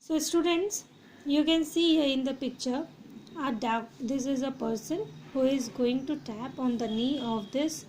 So students, you can see here in the picture, this is a person who is going to tap on the knee of this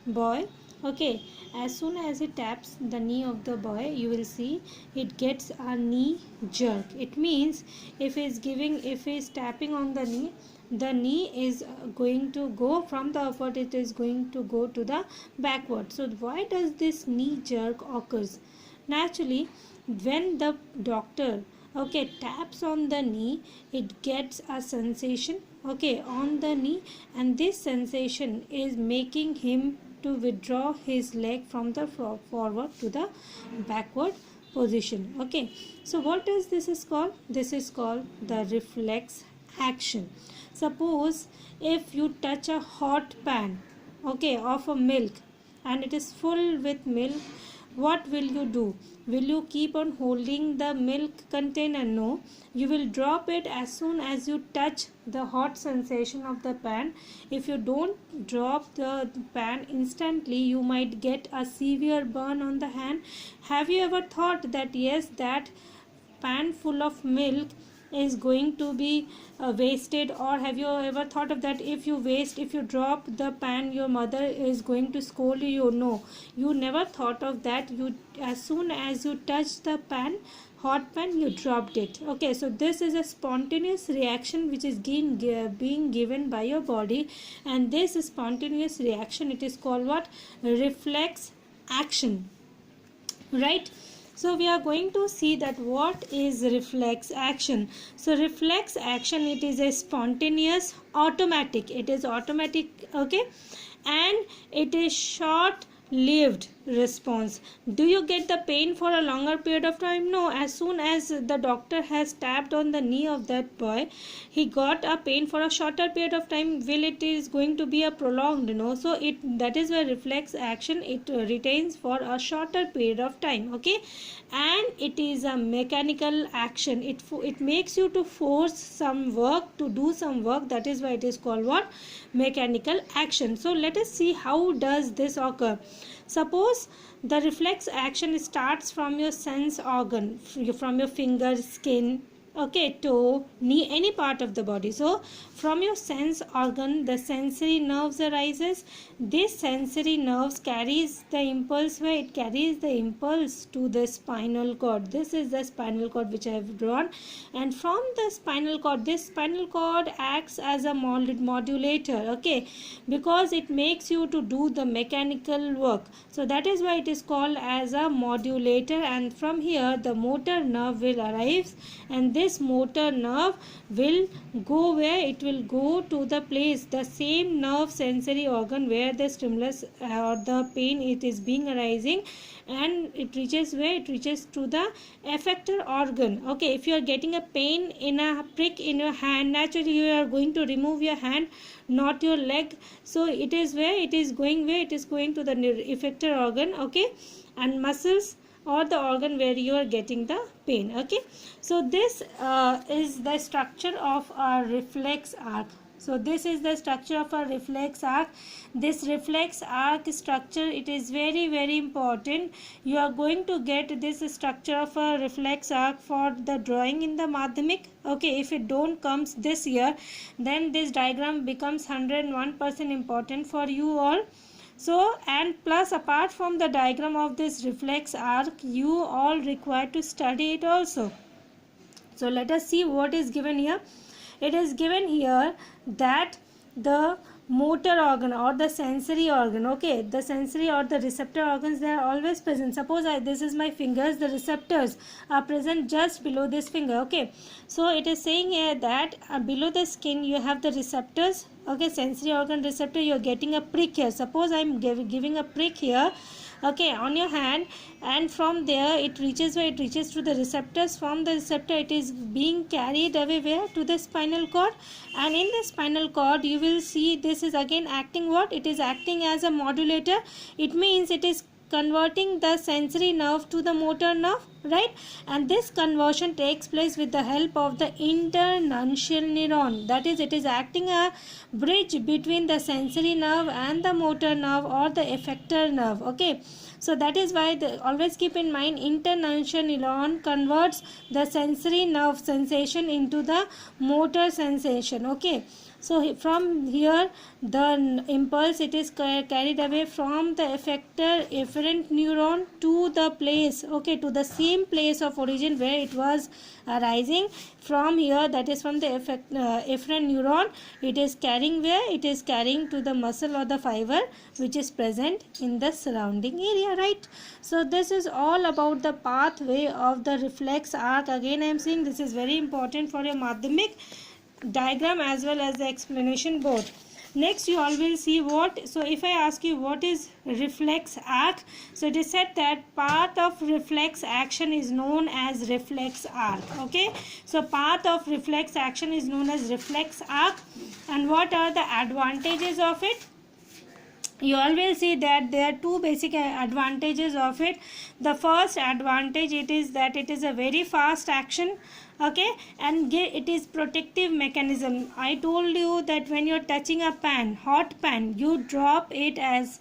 boy. Okay, as soon as he taps the knee of the boy, you will see it gets a knee jerk. It means if he is tapping on the knee is going to go from the upward, it is going to go to the backward. So why does this knee jerk occurs? Naturally, when the doctor taps on the knee, it gets a sensation on the knee, and this sensation is making him to withdraw his leg from the forward to the backward position. So what is this is called? This is called the reflex action. Suppose if you touch a hot pan of a milk and it is full with milk, what will you do? Will you keep on holding the milk container? No, you will drop it as soon as you touch the hot sensation of the pan. If you don't drop the pan instantly, you might get a severe burn on the hand. Have you ever thought that yes, that pan full of milk is going to be wasted? Or have you ever thought of that if you drop the pan, your mother is going to scold you? No, you never thought of that. You, as soon as you touch the pan, hot pan, you dropped it. So this is a spontaneous reaction which is being given by your body, and this spontaneous reaction, it is called what? Reflex action, right? So we are going to see that what is reflex action. So reflex action, it is a spontaneous, automatic. It is automatic, and it is short lived response. Do you get the pain for a longer period of time? No. As soon as the doctor has tapped on the knee of that boy, he got a pain for a shorter period of time. Will it is going to be a prolonged? No. So that is why reflex action, it retains for a shorter period of time. And it is a mechanical action. It makes you to force some work, to do some work. That is why it is called what? Mechanical action. So let us see how does this occur. Suppose the reflex action starts from your sense organ, from your finger, skin, toe, knee, any part of the body. So from your sense organ, the sensory nerves arises. This sensory nerves carries the impulse where? It carries the impulse to the spinal cord. This is the spinal cord which I have drawn, and from the spinal cord, this spinal cord acts as a modulator, because it makes you to do the mechanical work. So that is why it is called as a modulator, and from here the motor nerve will arise, and this motor nerve will go where? It will go to the place, the same nerve sensory organ where the stimulus or the pain it is being arising, and it reaches where? It reaches to the effector organ. If you are getting a pain in a prick in your hand, naturally you are going to remove your hand, not your leg. So it is where? It is going where? It is going to the effector organ, and muscles, or the organ where you are getting the pain. So this is the structure of a reflex arc. So this is the structure of a reflex arc. This reflex arc structure, it is very, very important. You are going to get this structure of a reflex arc for the drawing in the Madhyamik. If it don't comes this year, then this diagram becomes 101% important for you all. So, and plus, apart from the diagram of this reflex arc, you all require to study it also. So let us see what is given here. It is given here that the motor organ or the sensory organ, the sensory or the receptor organs, they are always present. Suppose this is my fingers, the receptors are present just below this finger. So it is saying here that below the skin you have the receptors, sensory organ receptor. You are getting a prick here. Suppose I am giving a prick here, on your hand, and from there it reaches where? It reaches to the receptors. From the receptor it is being carried away where? To the spinal cord, and in the spinal cord you will see this is again acting what? It is acting as a modulator. It means it is converting the sensory nerve to the motor nerve. right? And this conversion takes place with the help of the internuncial neuron. That is, it is acting a bridge between the sensory nerve and the motor nerve or the effector nerve. Okay, so that is why always keep in mind, internuncial neuron converts the sensory nerve sensation into the motor sensation. Okay, so from here the impulse, it is carried away from the effector efferent neuron to the place, okay, to the same place of origin where it was arising. From here, that is from the efferent neuron, it is carrying where? It is carrying to the muscle or the fiber which is present in the surrounding area, right? So this is all about the pathway of the reflex arc. Again I am saying this is very important for your madhyamik diagram as well as the explanation both. Next you all will see what, so if I ask you what is reflex arc, so it is said that path of reflex action is known as reflex arc. Okay, so path of reflex action is known as reflex arc. And what are the advantages of it? You all will see that there are two basic advantages of it. The first advantage, it is that it is a very fast action, okay, and it is protective mechanism. I told you that when you are touching a pan, hot pan, you drop it as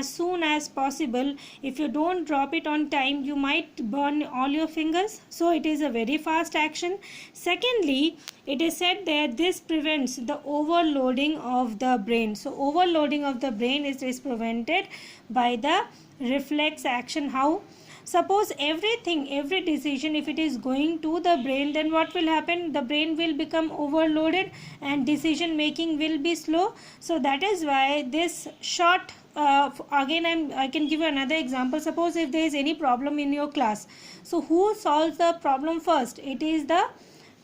soon as possible. If you don't drop it on time, you might burn all your fingers. So it is a very fast action. Secondly, it is said that this prevents the overloading of the brain. So overloading of the brain is prevented by the reflex action. How? Suppose every decision, if it is going to the brain, then what will happen? The brain will become overloaded and decision making will be slow. So that is why this short, again I can give you another example. Suppose if there is any problem in your class, so who solves the problem first? It is the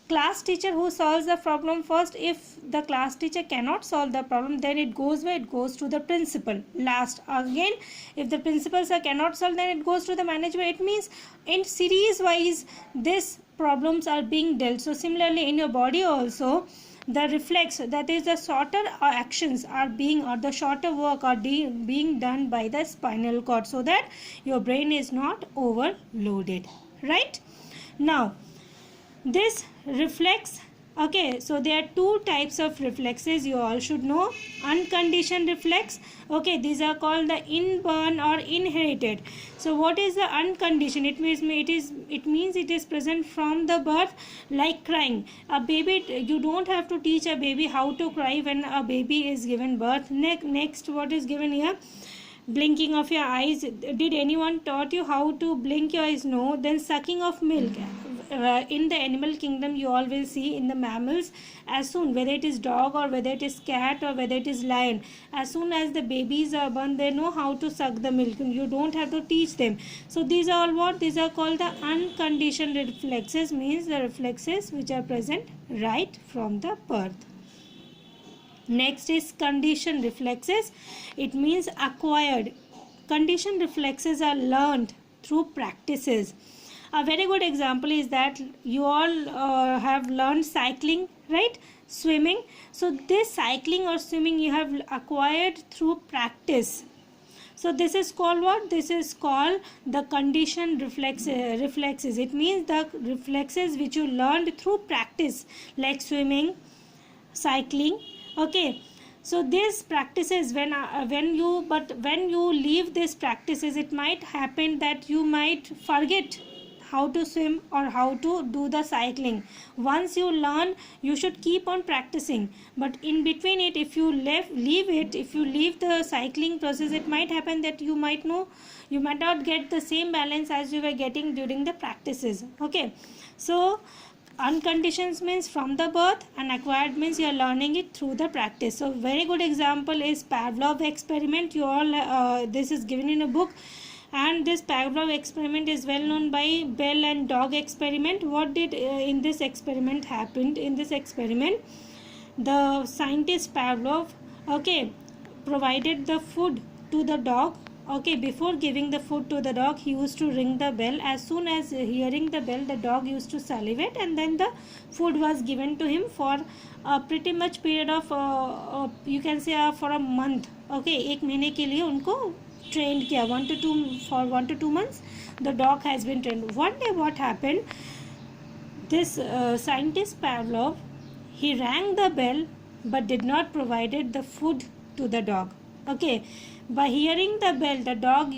class teacher who solves the problem first. If the class teacher cannot solve the problem, then it goes where? It goes to the principal last. Again, if the principal sir cannot solve, then it goes to the management. It means in series wise these problems are being dealt. So similarly in your body also, the reflex, that is the shorter actions are being, or the shorter work are being done by the spinal cord, so that your brain is not overloaded, right? Now this reflex, okay, so there are two types of reflexes you all should know. Unconditioned reflex, okay, these are called the inborn or inherited. So what is the unconditioned? It means it is present from the birth, like crying. A baby, you don't have to teach a baby how to cry when a baby is given birth. Next, what is given here? Blinking of your eyes. Did anyone taught you how to blink your eyes? No. Then sucking of milk. In the animal kingdom, you all will see in the mammals, as soon, whether it is dog or whether it is cat or whether it is lion, as soon as the babies are born, they know how to suck the milk. You don't have to teach them. So these are all what? These are called the unconditioned reflexes, means the reflexes which are present right from the birth. Next is conditioned reflexes. It means acquired. Conditioned reflexes are learned through practices. A very good example is that you all have learned cycling, right? Swimming. So this cycling or swimming you have acquired through practice. So this is called what? This is called the conditioned reflexes. It means the reflexes which you learned through practice, like swimming, cycling. Okay, so these practices, when you leave these practices, it might happen that you might forget how to swim or how to do the cycling. Once you learn, you should keep on practicing, but in between it, if you leave the cycling process, it might happen that you might not get the same balance as you were getting during the practices. Okay, so unconditioned means from the birth, and acquired means you are learning it through the practice. So very good example is Pavlov experiment. You all this is given in a book, and this Pavlov experiment is well known by bell and dog experiment. What did in this experiment happened? In this experiment, the scientist Pavlov, okay, provided the food to the dog. Okay, before giving the food to the dog, he used to ring the bell. As soon as hearing the bell, the dog used to salivate, and then the food was given to him for a pretty much period of you can say for a month. Okay, एक महीने के लिए उनको trained किया 1 to 2 months the dog has been trained. One day what happened, this scientist Pavlov, he rang the bell but did not provided the food to the dog. Okay, by hearing the bell the dog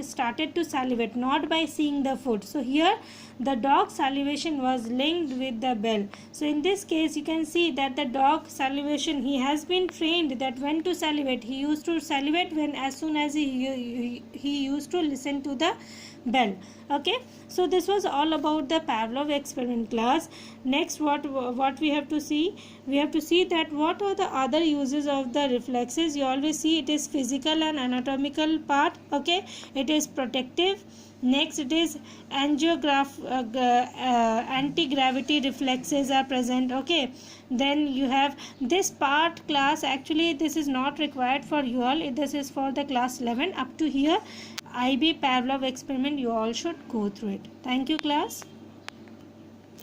started to salivate, not by seeing the food. So here the dog salivation was linked with the bell. So in this case you can see that the dog salivation, he has been trained that when to salivate. He used to salivate when as soon as he used to listen to the bell. Okay, so this was all about the Pavlov experiment, class. Next, what we have to see, we have to see that what are the other uses of the reflexes. You always see it is physical and anatomical part. Okay, it is protective. Next, it is anti-gravity reflexes are present. Okay, then you have this part, class. Actually this is not required for you all, this is for the class 11 up to here. IB Pavlov experiment, you all should go through it. Thank you, class.